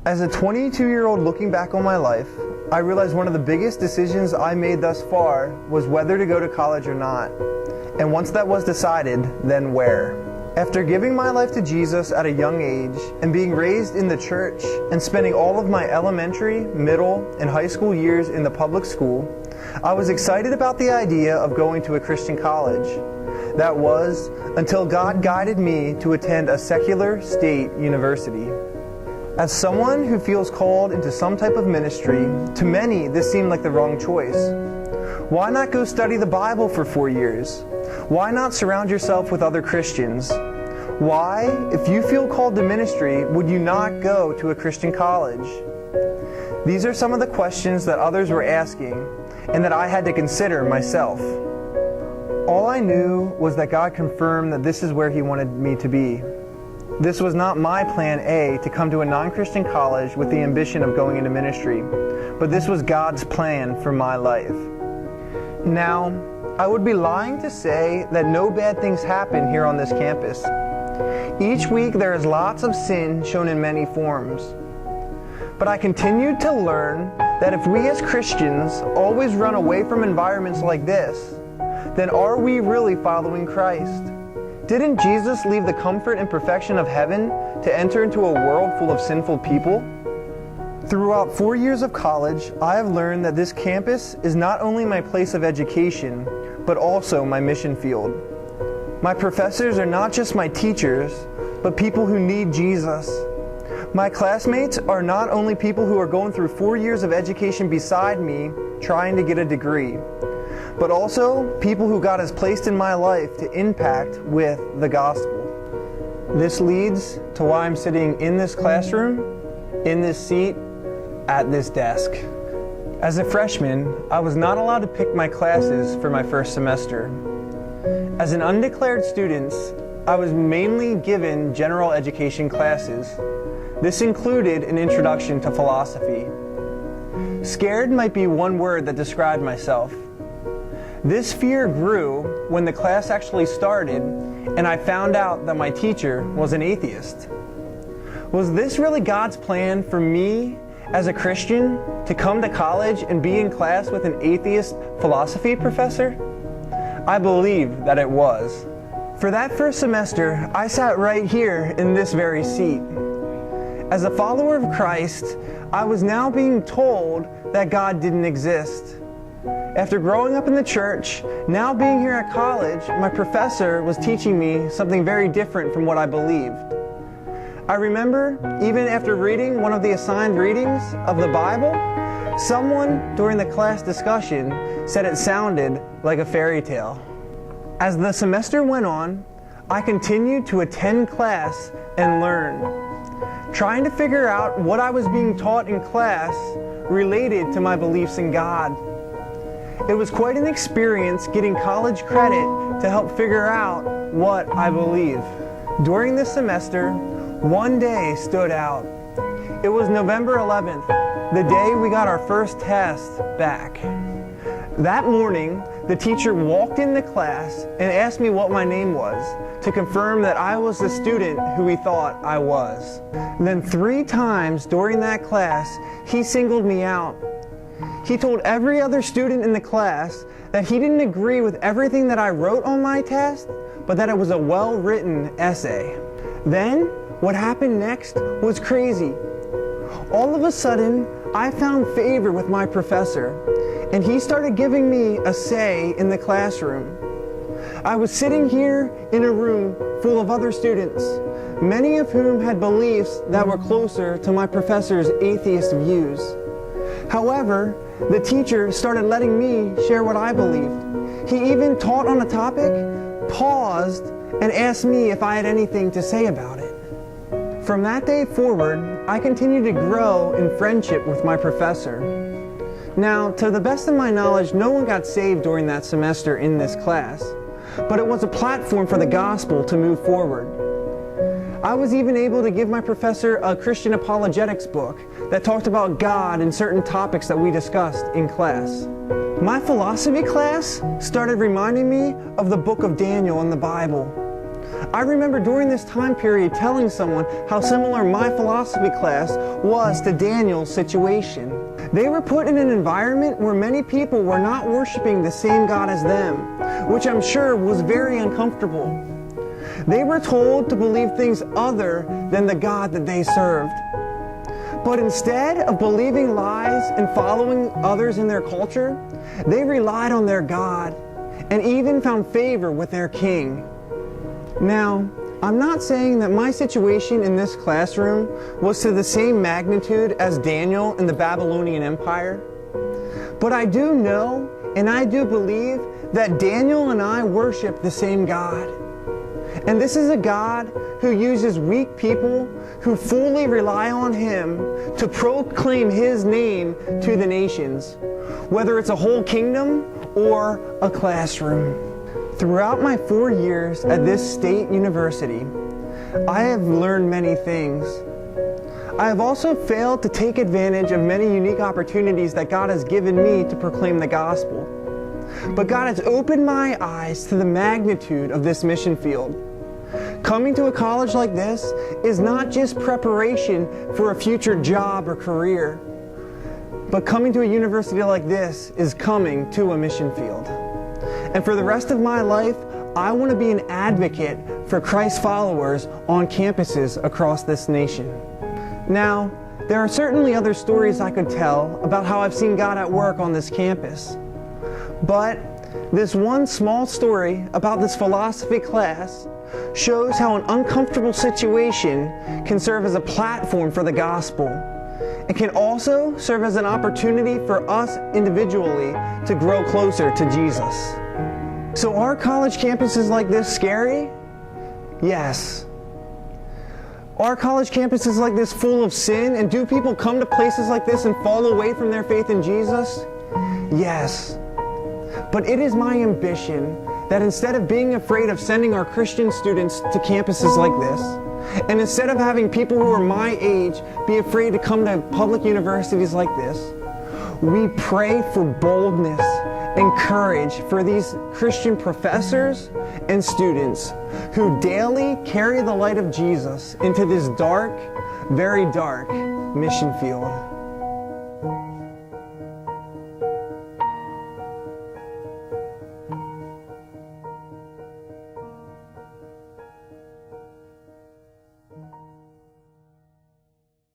As a 22-year-old looking back on my life, I realized one of the biggest decisions I made thus far was whether to go to college or not. And once that was decided, then where. After giving my life to Jesus at a young age and being raised in the church and spending all of my elementary, middle, and high school years in the public school, I was excited about the idea of going to a Christian college. That was until God guided me to attend a secular state university. As someone who feels called into some type of ministry, to many this seemed like the wrong choice. Why not go study the Bible for 4 years? Why not surround yourself with other Christians? Why, if you feel called to ministry, would you not go to a Christian college? These are some of the questions that others were asking and that I had to consider myself. All I knew was that God confirmed that this is where He wanted me to be. This was not my plan A to come to a non-Christian college with the ambition of going into ministry, but this was God's plan for my life. Now, I would be lying to say that no bad things happen here on this campus. Each week there is lots of sin shown in many forms. But I continued to learn that if we as Christians always run away from environments like this, then are we really following Christ? Didn't Jesus leave the comfort and perfection of heaven to enter into a world full of sinful people? Throughout 4 years of college, I have learned that this campus is not only my place of education, but also my mission field. My professors are not just my teachers, but people who need Jesus. My classmates are not only people who are going through 4 years of education beside me, trying to get a degree, but also people who God has placed in my life to impact with the gospel. This leads to why I'm sitting in this classroom, in this seat, at this desk. As a freshman, I was not allowed to pick my classes for my first semester. As an undeclared student, I was mainly given general education classes. This included an introduction to philosophy. Scared might be one word that described myself. This fear grew when the class actually started and I found out that my teacher was an atheist. Was this really God's plan for me as a Christian to come to college and be in class with an atheist philosophy professor? I believe that it was. For that first semester, I sat right here in this very seat. As a follower of Christ, I was now being told that God didn't exist. After growing up in the church, now being here at college, my professor was teaching me something very different from what I believed. I remember, even after reading one of the assigned readings of the Bible, someone during the class discussion said it sounded like a fairy tale. As the semester went on, I continued to attend class and learn, trying to figure out what I was being taught in class related to my beliefs in God. It was quite an experience getting college credit to help figure out what I believe. During this semester, one day stood out. It was November 11th, the day we got our first test back. That morning, the teacher walked into class and asked me what my name was to confirm that I was the student who he thought I was. Then 3 times during that class, he singled me out. He told every other student in the class that he didn't agree with everything that I wrote on my test, but that it was a well-written essay. Then, what happened next was crazy. All of a sudden, I found favor with my professor, and he started giving me a say in the classroom. I was sitting here in a room full of other students, many of whom had beliefs that were closer to my professor's atheist views. However, the teacher started letting me share what I believed. He even taught on a topic, paused, and asked me if I had anything to say about it. From that day forward, I continued to grow in friendship with my professor. Now, to the best of my knowledge, no one got saved during that semester in this class, but it was a platform for the gospel to move forward. I was even able to give my professor a Christian apologetics book that talked about God and certain topics that we discussed in class. My philosophy class started reminding me of the book of Daniel in the Bible. I remember during this time period telling someone how similar my philosophy class was to Daniel's situation. They were put in an environment where many people were not worshiping the same God as them, which I'm sure was very uncomfortable. They were told to believe things other than the God that they served. But instead of believing lies and following others in their culture, they relied on their God and even found favor with their king. Now, I'm not saying that my situation in this classroom was to the same magnitude as Daniel in the Babylonian Empire, but I do know and I do believe that Daniel and I worship the same God. And this is a God who uses weak people who fully rely on Him to proclaim His name to the nations, whether it's a whole kingdom or a classroom. Throughout my 4 years at this state university, I have learned many things. I have also failed to take advantage of many unique opportunities that God has given me to proclaim the gospel. But God has opened my eyes to the magnitude of this mission field. Coming to a college like this is not just preparation for a future job or career, but coming to a university like this is coming to a mission field. And for the rest of my life, I want to be an advocate for Christ followers on campuses across this nation. Now, there are certainly other stories I could tell about how I've seen God at work on this campus. But this one small story about this philosophy class shows how an uncomfortable situation can serve as a platform for the gospel. It can also serve as an opportunity for us individually to grow closer to Jesus. So are college campuses like this scary? Yes. Are college campuses like this full of sin? And do people come to places like this and fall away from their faith in Jesus? Yes. But it is my ambition that instead of being afraid of sending our Christian students to campuses like this, and instead of having people who are my age be afraid to come to public universities like this, we pray for boldness and courage for these Christian professors and students who daily carry the light of Jesus into this dark, very dark mission field.